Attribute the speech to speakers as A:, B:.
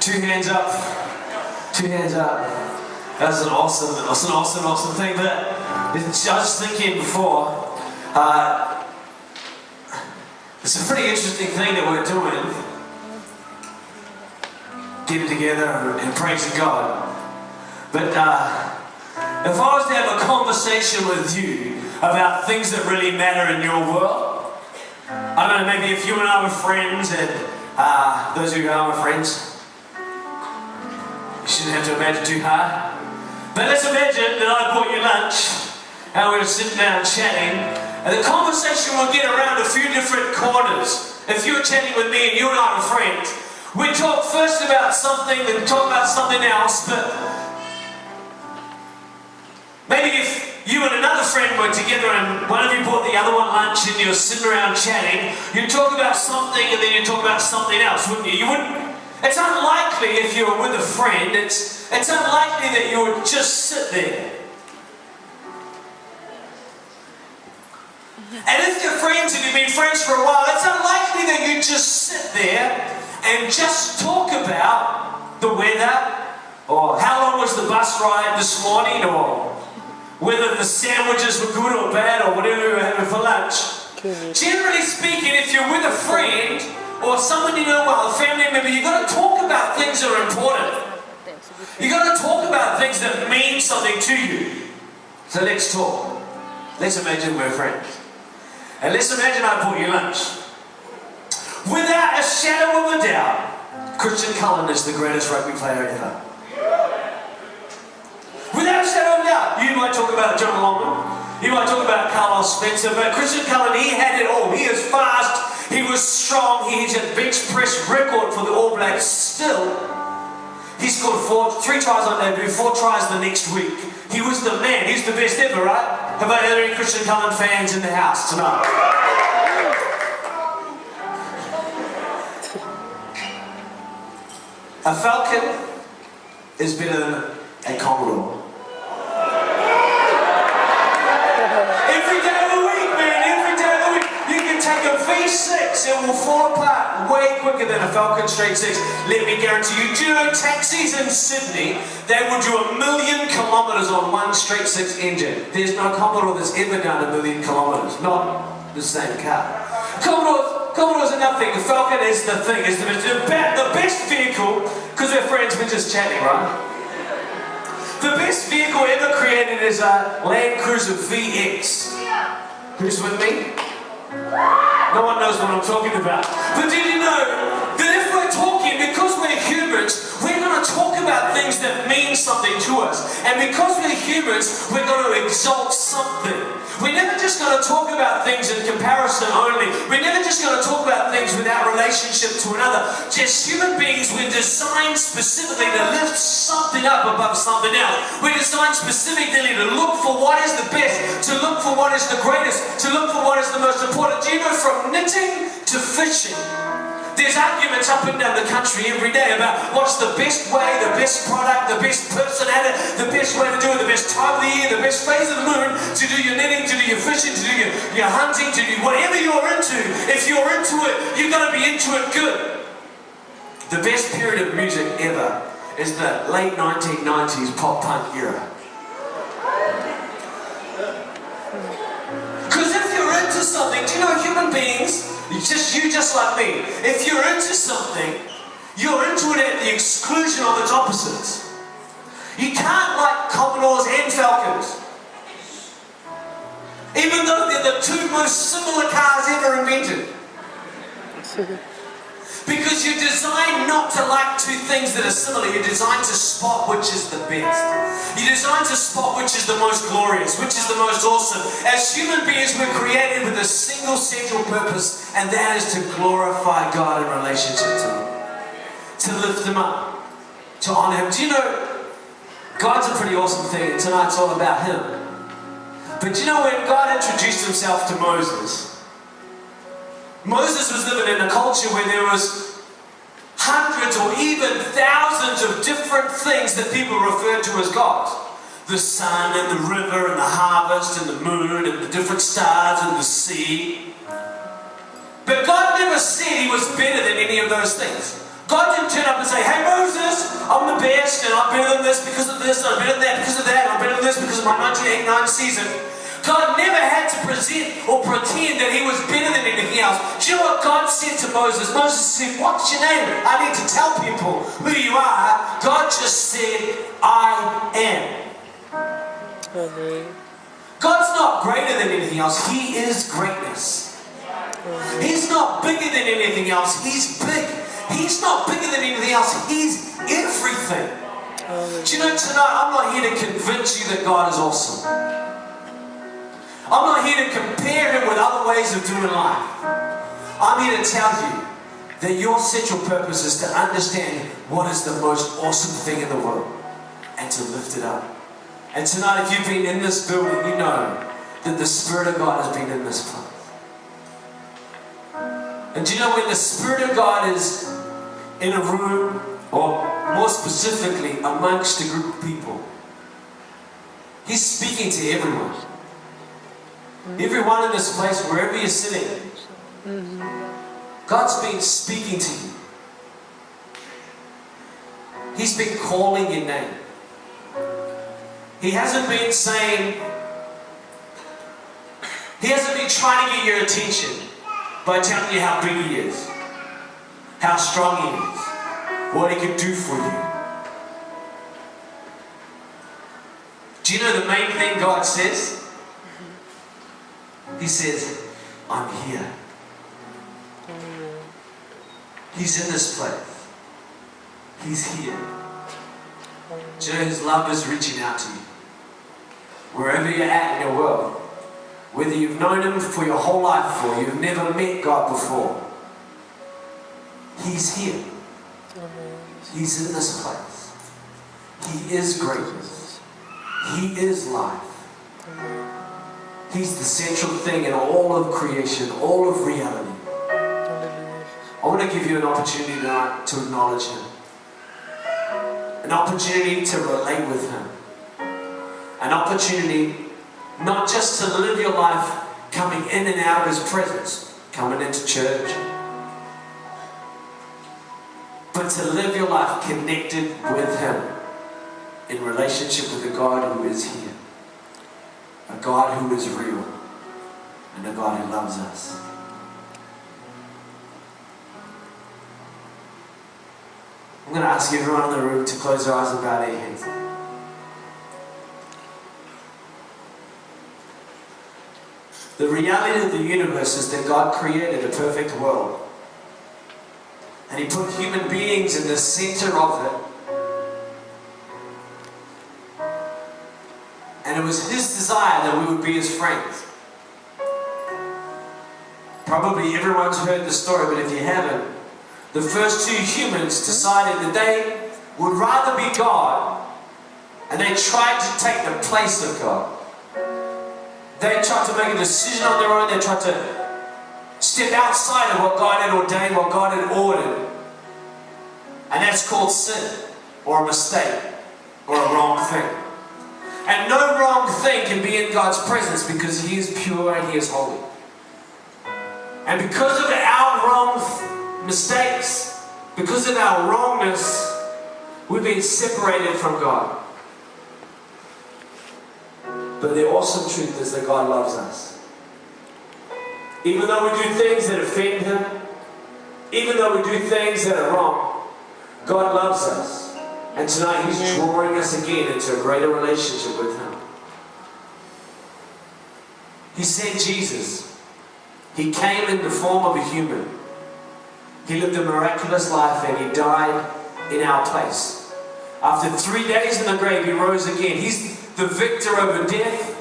A: Two hands up. Two hands up. That's an awesome thing. But I was just thinking before, it's a pretty interesting thing that we're doing. Getting together and praising God. But if I was to have a conversation with you about things that really matter in your world, I don't know, maybe if you and I were friends, and those of you who are my friends, you shouldn't have to imagine too hard. But let's imagine that I bought you lunch, and we were sitting down chatting, and the conversation will get around a few different corners. If you were chatting with me and you and I were friends, we'd talk first about something, then talk about something else, but maybe if you and another friend were together and one of you bought the other one lunch and you were sitting around chatting, you'd talk about something and then you'd talk about something else, wouldn't you? You wouldn't. It's unlikely if you were with a friend, it's unlikely that you would just sit there. And if you're friends and you've been friends for a while, it's unlikely that you just sit there and just talk about the weather, or how long was the bus ride this morning, or whether the sandwiches were good or bad, or whatever you were having for lunch. Generally speaking, if you're with a friend, or someone you know well, a family member, you've got to talk about things that are important. You've got to talk about things that mean something to you. So let's talk. Let's imagine we're friends. And let's imagine I bought you lunch. Without a shadow of a doubt, Christian Cullen is the greatest rugby player ever. Without a shadow of a doubt, you might talk about John Longman, you might talk about Carlos Spencer, but Christian Cullen, he had it all. He is fast. He was strong. He had a bench press record for the All Blacks. Still, he scored 3 tries on debut, 4 tries the next week. He was the man. He's the best ever, right? Have I had any Christian Cullen fans in the house tonight? A Falcon is better than a Commodore. Every day of the week, man. Every day of the week. You can take a V6, it will fall apart way quicker than a Falcon Straight 6. Let me guarantee you. Do you know taxis in Sydney, they will do 1 million kilometres on one Straight 6 engine. There's no Commodore that's ever done 1 million kilometres. Not the same car. Commodore's nothing. The Falcon is the thing. It's the best vehicle, because we're friends, we're just chatting, right? The best vehicle ever created is a Land Cruiser VX. Who's with me? No one knows what I'm talking about. But did you know that if we're talking, because we're humans, we're going to talk about things that mean something to us. And because we're humans, we're going to exalt something. We're never just going to talk about things in comparison only. We're never just going to talk about things without relationship to another. Just human beings, we're designed specifically to lift something up above something else. We're designed specifically to look for what is the best, to look for what is the greatest, to look for what is the most important. Do you know, from knitting to fishing, there's arguments up and down the country every day about what's the best way, the best product, the best person at it, the best way to do it, the best time of the year, the best phase of the moon to do your knitting, to do your fishing, to do your hunting, to do whatever you're into. If you're into it, you've got to be into it good. The best period of music ever is the late 1990s pop punk era. Because if you're into something, do you know human beings, just like me, if you're into something, you're into it at the exclusion of its opposites. You can't like Commodores and Falcons, even though they're the 2 most similar cars ever invented. Because you're designed not to like 2 things that are similar. You're designed to spot which is the best. You're designed to spot which is the most glorious, which is the most awesome. As human beings, we're created with a single central purpose, and that is to glorify God in relationship to Him. To lift Him up. To honor Him. Do you know, God's a pretty awesome thing, and tonight's all about Him. But do you know, when God introduced Himself to Moses was living in a culture where there was hundreds or even thousands of different things that people referred to as gods. The sun and the river and the harvest and the moon and the different stars and the sea. But God never said He was better than any of those things. God didn't turn up and say, hey Moses, I'm the best and I'm better than this because of this, and I'm better than that because of that, and I'm better than this because of my 1989 season. God never had to present or pretend that he was better than anything else. Do you know what God said to Moses? Moses said, what's your name? I need to tell people who you are. God just said, I am. God's not greater than anything else. He is greatness. He's not bigger than anything else. He's big. He's not bigger than anything else. He's everything. Do you know, tonight I'm not here to convince you that God is awesome. I'm not here to compare him with other ways of doing life. I'm here to tell you that your central purpose is to understand what is the most awesome thing in the world and to lift it up. And tonight, if you've been in this building, you know that the Spirit of God has been in this place. And do you know when the Spirit of God is in a room, or more specifically amongst a group of people, he's speaking to everyone. Everyone in this place, wherever you're sitting, God's been speaking to you. He's been calling your name. He hasn't been saying, he hasn't been trying to get your attention by telling you how big he is, how strong he is, what he can do for you. Do you know the main thing God says? He says, I'm here. He's in this place. He's here. Do you know his love is reaching out to you? Wherever you're at in your world, whether you've known him for your whole life or you've never met God before, he's here. He's in this place. He is greatness. He is life. He's the central thing in all of creation, all of reality. I want to give you an opportunity tonight to acknowledge him. An opportunity to relate with him. An opportunity not just to live your life coming in and out of his presence, coming into church, but to live your life connected with him in relationship with a God who is here. A God who is real, and a God who loves us. I'm going to ask everyone in the room to close their eyes and bow their heads. The reality of the universe is that God created a perfect world. And he put human beings in the center of it. And it was his desire that we would be his friends. Probably everyone's heard the story, but if you haven't, the first two humans decided that they would rather be God, and they tried to take the place of God. They tried to make a decision on their own. They tried to step outside of what God had ordained, what God had ordered. And that's called sin, or a mistake, or a wrong thing. And no wrong thing can be in God's presence because he is pure and he is holy. And because of our wrong mistakes, because of our wrongness, we've been separated from God. But the awesome truth is that God loves us. Even though we do things that offend him, even though we do things that are wrong, God loves us. And tonight he's drawing us again into a greater relationship with him. He sent Jesus. He came in the form of a human. He lived a miraculous life and he died in our place. After 3 days in the grave, he rose again. He's the victor over death.